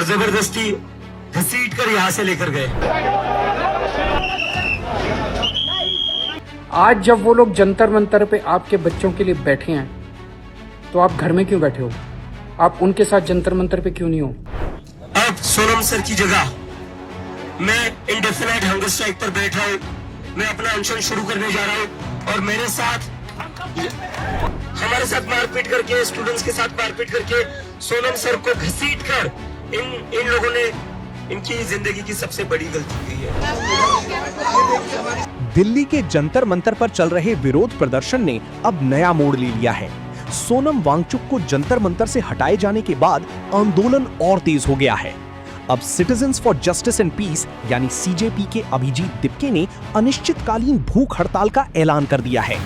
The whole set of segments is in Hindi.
और जबरदस्ती घसीट कर यहाँ से लेकर गए। आज जब वो लोग जंतर मंतर पे आपके बच्चों के लिए बैठे हैं तो आप घर में क्यों बैठे हो? आप उनके साथ जंतर मंतर पे क्यों नहीं हो? अब सोनम सर की जगह मैं इंडेफिनाइट हंगर स्ट्राइक पर बैठा हूँ। मैं अपना अनशन शुरू करने जा रहा हूँ और मेरे साथ हमारे साथ मारपीट करके, स्टूडेंट्स के साथ मारपीट करके सोनम सर को घसीट कर इन लोगों ने इनकी जिंदगी की सबसे बड़ी गलती की है। दिल्ली के जंतर मंतर पर चल रहे विरोध प्रदर्शन ने अब नया मोड़ ले लिया है। सोनम वांगचुक को जंतर मंतर से हटाए जाने के बाद आंदोलन और तेज हो गया है। अब citizens for justice and peace यानी सीजेपी के अभिजीत दिपके ने अनिश्चितकालीन भूख हड़ताल का ऐलान कर दिया है।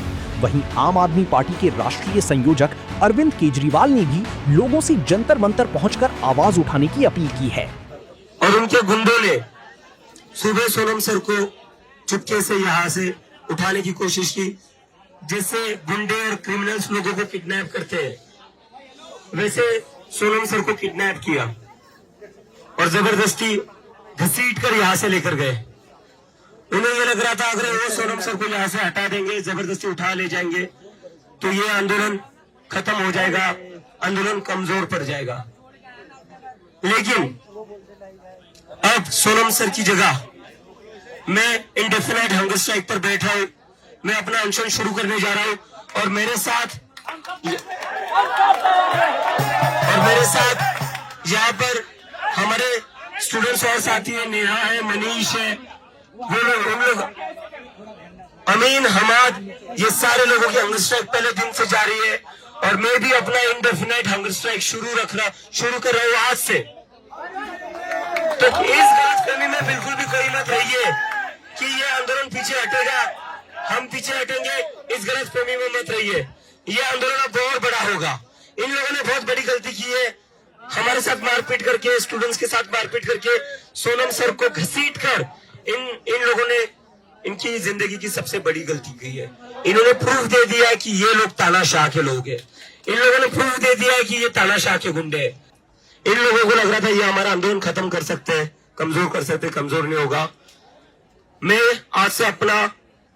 वहीं आम आदमी पार्टी के राष्ट्रीय संयोजक अरविंद केजरीवाल ने भी लोगों से जंतर मंतर पहुंचकर आवाज उठाने की अपील की है। और उनके गुंडों ने सुबह सोनम सर को चुपके से यहाँ से उठाने की कोशिश की। जैसे गुंडे और क्रिमिनल्स लोगों को किडनैप करते हैं, वैसे सोनम सर को किडनैप किया और जबरदस्ती घसीट कर यहाँ से लेकर गए। उन्हें ये लग रहा था अगर वो सोनम सर को यहाँ से हटा देंगे, जबरदस्ती उठा ले जाएंगे तो ये आंदोलन खत्म हो जाएगा, आंदोलन कमजोर पड़ जाएगा। लेकिन अब सोनम सर की जगह मैं इंडेफिनाइट हंगर स्ट्राइक पर बैठा हूँ। मैं अपना अनशन शुरू करने जा रहा हूँ और मेरे साथ यहाँ पर हमारे स्टूडेंट्स और साथी है, नेहा है, मनीष है, वो लोग अमीन, हमाद, ये सारे लोगों की हंगर स्ट्राइक पहले दिन से जारी है और मैं भी अपना इंडेफिनाइट हंगर स्ट्राइक शुरू कर रहा हूँ आज से। तो इस गलतफहमी में बिल्कुल भी कोई मत रहिए कि ये आंदोलन पीछे हटेगा, हम पीछे हटेंगे, इस गलतफहमी में मत रहिए। ये आंदोलन अब बहुत बड़ा होगा। इन लोगों ने बहुत बड़ी गलती की है, हमारे साथ मारपीट करके, स्टूडेंट्स के साथ मारपीट करके सोनम सर को घसीट कर इन लोगों ने इनकी जिंदगी की सबसे बड़ी गलती की है। इन्होंने प्रूफ दे दिया है कि ये लोग तानाशाह के लोग हैं। इन लोगों ने प्रूफ दे दिया है कि ये तानाशाह के गुंडे हैं। इन लोगों को लग रहा था ये हमारा आंदोलन खत्म कर सकते हैं, कमजोर कर सकते हैं, कमजोर नहीं होगा। मैं आज से अपना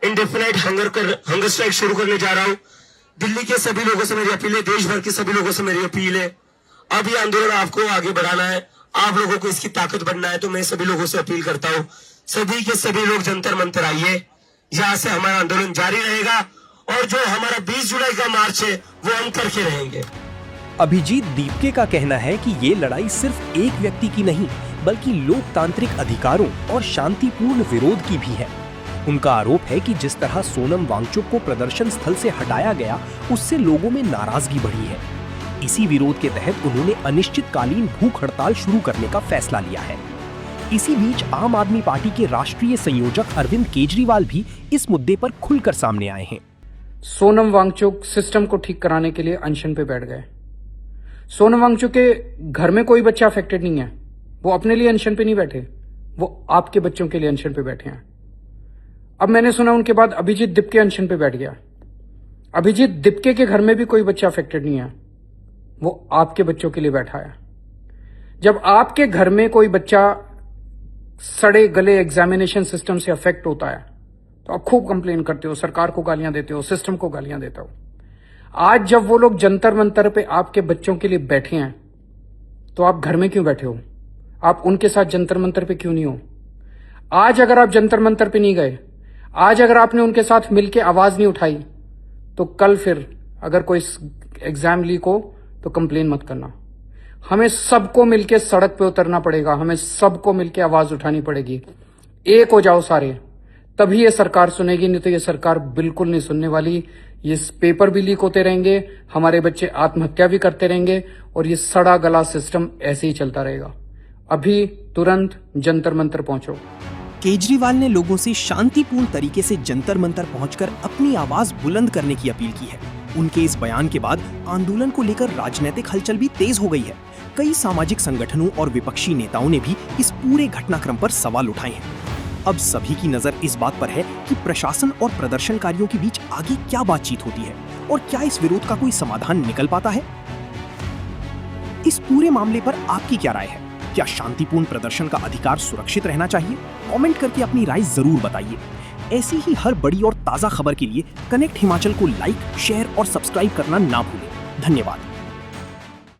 इंडेफिनाइट हंगर स्ट्राइक शुरू करने जा रहा हूँ। दिल्ली के सभी लोगों से मेरी अपील है, देश भर के सभी लोगों से मेरी अपील है, अब ये आंदोलन आपको आगे बढ़ाना है, आप लोगों को इसकी ताकत बनना है। तो मैं सभी लोगों से अपील करता हूँ, सभी के सभी लोग जंतर मंतर आइए। यहाँ से हमारा आंदोलन जारी रहेगा और जो हमारा 20 जुलाई का मार्च है वो हम करके रहेंगे। अभिजीत दीपके का कहना है कि ये लड़ाई सिर्फ एक व्यक्ति की नहीं बल्कि लोकतांत्रिक अधिकारों और शांतिपूर्ण विरोध की भी है। उनका आरोप है कि जिस तरह सोनम वांगचुक को प्रदर्शन स्थल से हटाया गया, उससे लोगों में नाराजगी बढ़ी है। इसी विरोध के तहत उन्होंने अनिश्चितकालीन भूख हड़ताल शुरू करने का फैसला लिया है। इसी बीच आम आदमी पार्टी के राष्ट्रीय संयोजक अरविंद केजरीवाल भी इस मुद्दे पर खुलकर सामने आए हैं। सोनम वांगचुक सिस्टम को ठीक कराने के लिए अनशन पे बैठ गए। सोनम वांगचुक के घर में कोई बच्चा अफेक्टेड नहीं है, वो अपने लिए अनशन पे नहीं बैठे, वो आपके बच्चों के लिए अनशन पे बैठे हैं। अब मैंने सुना उनके बाद अभिजीत दिपके अनशन पे बैठ गया। अभिजीत दिपके के घर में भी कोई बच्चा अफेक्टेड नहीं है, वो आपके बच्चों के लिए बैठा है। जब आपके घर में कोई बच्चा सड़े गले एग्जामिनेशन सिस्टम से अफेक्ट होता है तो आप खूब कंप्लेन करते हो, सरकार को गालियां देते हो, सिस्टम को गालियां देते हो। आज जब वो लोग जंतर मंतर पे आपके बच्चों के लिए बैठे हैं तो आप घर में क्यों बैठे हो? आप उनके साथ जंतर मंतर पे क्यों नहीं हो? आज अगर आप जंतर मंतर पे नहीं गए, आज अगर आपने उनके साथ मिलके आवाज नहीं उठाई, तो कल फिर अगर कोई एग्जाम लीक हो तो कंप्लेन मत करना। हमें सबको मिलके सड़क पे उतरना पड़ेगा, हमें सबको मिलके आवाज उठानी पड़ेगी। एक हो जाओ सारे, तभी ये सरकार सुनेगी, नहीं तो ये सरकार बिल्कुल नहीं सुनने वाली। ये पेपर भी लीक होते रहेंगे, हमारे बच्चे आत्महत्या भी करते रहेंगे और ये सड़ा गला सिस्टम ऐसे ही चलता रहेगा। अभी तुरंत जंतर मंतर पहुंचो। केजरीवाल ने लोगों से शांतिपूर्ण तरीके से जंतर मंतर पहुंचकर अपनी आवाज बुलंद करने की अपील की है। उनके इस बयान के बाद आंदोलन को लेकर राजनीतिक हलचल भी तेज हो गई है। कई सामाजिक संगठनों और विपक्षी नेताओं ने भी इस पूरे घटनाक्रम पर सवाल उठाए हैं। अब सभी की नजर इस बात पर है कि प्रशासन और प्रदर्शनकारियों के बीच आगे क्या बातचीत होती है और क्या इस विरोध का कोई समाधान निकल पाता है। इस पूरे मामले पर आपकी क्या राय है? क्या शांतिपूर्ण प्रदर्शन का अधिकार सुरक्षित रहना चाहिए? कमेंट करके अपनी राय जरूर बताइए। ऐसी ही हर बड़ी और ताजा खबर के लिए कनेक्ट हिमाचल को लाइक, शेयर और सब्सक्राइब करना ना भूलें। धन्यवाद।